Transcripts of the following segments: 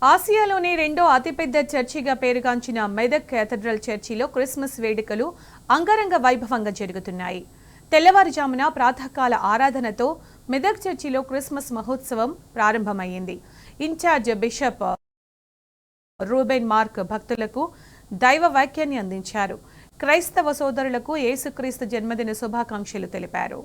ఆసియాలోనే రెండో అతిపెద్ద చర్చిగా పేరుగాంచిన మెదక్ కేథడ్రల్ చర్చిలో క్రిస్మస్ వేడుకలు అంగరంగ వైభవంగా జరుగుతున్నాయి. తెల్లవారుజామున ప్రాతకాల ఆరాధనతో మెదక్ చర్చిలో క్రిస్మస్ మహోత్సవం ప్రారంభమైంది. ఇన్ఛార్జ్ బిషప్ రూబెన్ మార్క్ భక్తులకు దైవ వాక్యాన్ని అందించారు. క్రైస్తవ సోదరులకు యేసుక్రీస్తు జన్మదిన శుభాకాంక్షలు తెలిపారు.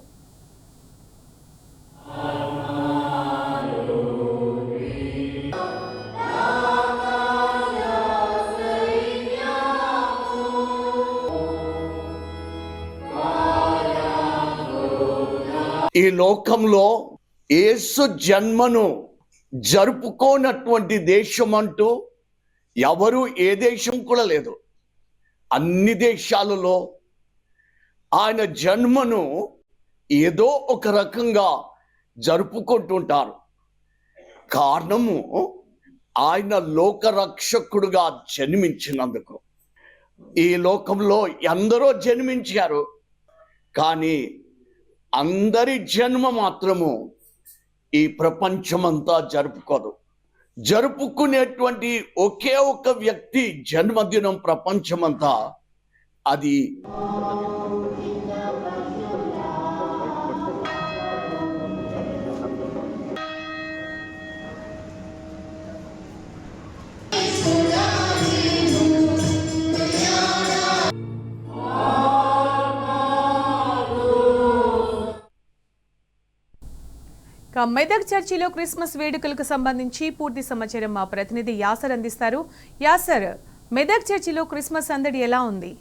ఈ లోకంలో యేసు జన్మను జరుపుకోనటువంటి దేశం అంటూ ఎవరు ఏ దేశం కూడా లేదు. అన్ని దేశాలలో ఆయన జన్మను ఏదో ఒక రకంగా జరుపుకుంటుంటారు. కారణము ఆయన లోకరక్షకుడుగా జన్మించినందుకు. ఈ లోకంలో ఎందరో జన్మించారు, కానీ అందరి జన్మ మాత్రము ఈ ప్రపంచమంతా జరుపుకోదు. జరుపుకునేటువంటి ఒకే ఒక వ్యక్తి జన్మదినం ప్రపంచమంతా, అది మెదక్ చర్చిలో క్రిస్మస్ వేడుకలకు సంబంధించి పూర్తి సమాచారం మా ప్రతినిధి యాసర్ అందిస్తారు. యాసర్, మెదక్ చర్చిలో క్రిస్మస్ సందడి ఎలా ఉంది?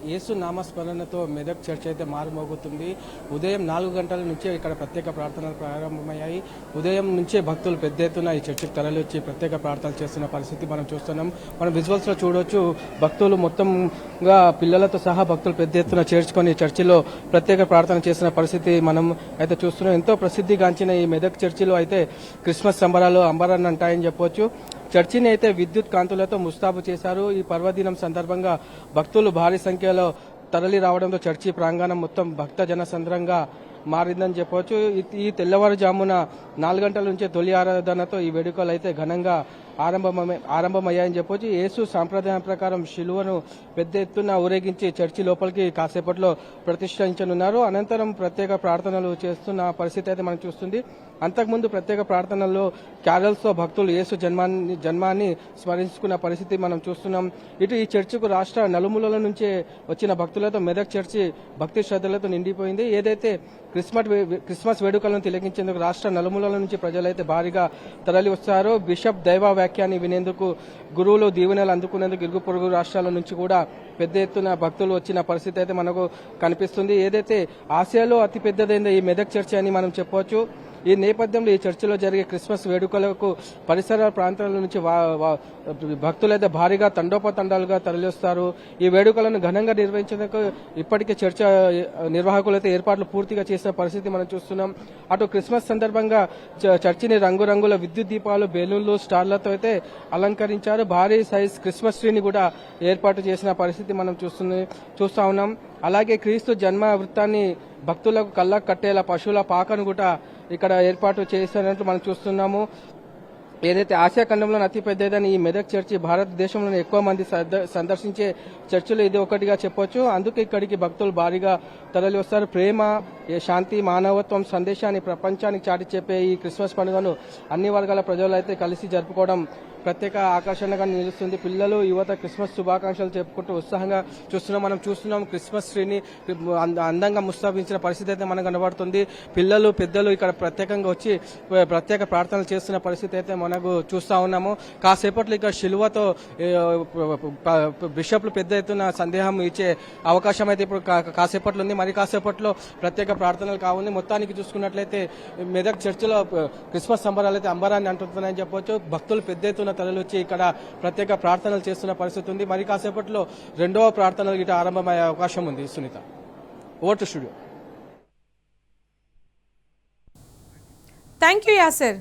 యేసు నామస్మరణతో మెదక్ చర్చ్ అయితే మారుమోగుతుంది. ఉదయం 4 గంటల నుంచే ఇక్కడ ప్రత్యేక ప్రార్థనలు ప్రారంభమయ్యాయి. ఉదయం నుంచే భక్తులు పెద్ద ఎత్తున ఈ చర్చికి తరలివచ్చి ప్రత్యేక ప్రార్థనలు చేస్తున్న పరిస్థితి మనం చూస్తున్నాం. మనం విజువల్స్లో చూడవచ్చు, భక్తులు మొత్తంగా పిల్లలతో సహా భక్తులు పెద్ద ఎత్తున చేర్చుకొని చర్చిలో ప్రత్యేక ప్రార్థన చేస్తున్న పరిస్థితి మనం అయితే చూస్తున్నాం. ఎంతో ప్రసిద్ధిగాంచిన ఈ మెదక్ చర్చిలో అయితే క్రిస్మస్ సంబరాలు అంబరాన్ని అంటాయని చెప్పవచ్చు. చర్చిని అయితే విద్యుత్ కాంతులతో ముస్తాబు చేశారు. ఈ పర్వదినం సందర్భంగా భక్తులు భారీ సంఖ్యలో తరలి రావడంతో చర్చి ప్రాంగణం మొత్తం భక్త జనసంద్రంగా మారిందని చెప్పవచ్చు. ఈ తెల్లవారుజామున 4 గంటల నుంచే తొలి ఆరాధనతో ఈ వేడుకలు అయితే ఘనంగా ఆరంభమయ్యాయని చెప్పొచ్చు. యేసు సాంప్రదాయం ప్రకారం శిలువను పెద్ద ఎత్తున ఊరేగించి చర్చి లోపలికి కాసేపట్లో ప్రతిష్ఠించనున్నారు. అనంతరం ప్రత్యేక ప్రార్థనలు చేస్తున్న పరిస్థితి అయితే మనం చూస్తుంది. అంతకుముందు ప్రత్యేక ప్రార్థనల్లో క్యారల్స్తో భక్తులు యేసు జన్మాన్ని స్మరించుకున్న పరిస్థితి మనం చూస్తున్నాం. ఇటు ఈ చర్చికు రాష్ట్ర నలుమూలల నుంచే వచ్చిన భక్తులతో మెదక్ చర్చి భక్తి శ్రద్ధలతో నిండిపోయింది. ఏదైతే క్రిస్మస్ వేడుకలను తిలకించేందుకు రాష్ట్ర నలుమూలల నుంచి ప్రజలైతే భారీగా తరలి వస్తారో, బిషప్ దైవ వాక్యాన్ని వినేందుకు, గురువులు దీవెనలు అందుకునేందుకు ఇరుగు పొరుగు రాష్ట్రాల నుంచి కూడా పెద్ద ఎత్తున భక్తులు వచ్చిన పరిస్థితి అయితే మనకు కనిపిస్తుంది. ఏదైతే ఆసియాలో అతిపెద్దదైన ఈ మెదక్ చర్చి అని మనం చెప్పవచ్చు. ఈ నేపథ్యంలో ఈ చర్చిలో జరిగే క్రిస్మస్ వేడుకలకు పరిసర ప్రాంతాల నుంచి భక్తులైతే భారీగా తండోపతండాలుగా తరలిస్తారు. ఈ వేడుకలను ఘనంగా నిర్వహించేందుకు ఇప్పటికే చర్చ నిర్వాహకులైతే ఏర్పాట్లు పూర్తిగా చేసిన పరిస్థితి మనం చూస్తున్నాం. అటు క్రిస్మస్ సందర్భంగా చర్చిని రంగురంగుల విద్యుత్ దీపాలు, బెలూన్లు, స్టార్లతో అయితే అలంకరించారు. భారీ సైజ్ క్రిస్మస్ ట్రీని కూడా ఏర్పాటు చేసిన పరిస్థితి మనం చూస్తా ఉన్నాం. అలాగే క్రీస్తు జన్మ వృత్తాన్ని భక్తులకు కళ్ళకు కట్టేలా పశువుల పాకను కూడా ఇక్కడ ఏర్పాటు చేసినట్లు మనం చూస్తున్నాము. ఏదైతే ఆసియా ఖండంలో అతిపెద్దదని ఈ మెదక్ చర్చి భారతదేశంలోనే ఎక్కువ మంది సందర్శించే చర్చిలో ఇది ఒకటిగా చెప్పొచ్చు. అందుకే ఇక్కడికి భక్తులు భారీగా తరలి వస్తారు. ప్రేమ, శాంతి, మానవత్వం సందేశాన్ని ప్రపంచానికి చాటి చెప్పే ఈ క్రిస్మస్ పండుగను అన్ని వర్గాల ప్రజలు అయితే కలిసి జరుపుకోవడం ప్రత్యేక ఆకర్షణగా నిలుస్తుంది. పిల్లలు, యువత క్రిస్మస్ శుభాకాంక్షలు చెప్పుకుంటూ ఉత్సాహంగా మనం చూస్తున్నాం. క్రిస్మస్ ట్రీని అందంగా ముస్తాబించిన పరిస్థితి అయితే మనకు కనబడుతుంది. పిల్లలు, పెద్దలు ఇక్కడ ప్రత్యేకంగా వచ్చి ప్రత్యేక ప్రార్థనలు చేస్తున్న పరిస్థితి అయితే మనకు చూస్తా ఉన్నాము. కాసేపట్లో ఇక శిలువతో బిషప్లు పెద్ద ఎత్తున సందేహం ఇచ్చే అవకాశం అయితే ఇప్పుడు కాసేపట్లో ఉంది. మరి కాసేపట్లో ప్రత్యేక ప్రార్థనలు కావుంది. మొత్తానికి చూసుకున్నట్లయితే మెదక్ చర్చిలో క్రిస్మస్ సంబరాలు అయితే అంబరాన్ని అంటున్నాయని చెప్పవచ్చు. భక్తులు పెద్ద ఎత్తున తరలివచ్చి ఇక్కడ ప్రత్యేక ప్రార్థనలు చేస్తున్న పరిస్థితి ఉంది. మరి కాసేపట్లో రెండవ ప్రార్థనలు ఇటు ఆరంభమయ్యే అవకాశం ఉంది. Sunitha, over to studio. Thank you Acer.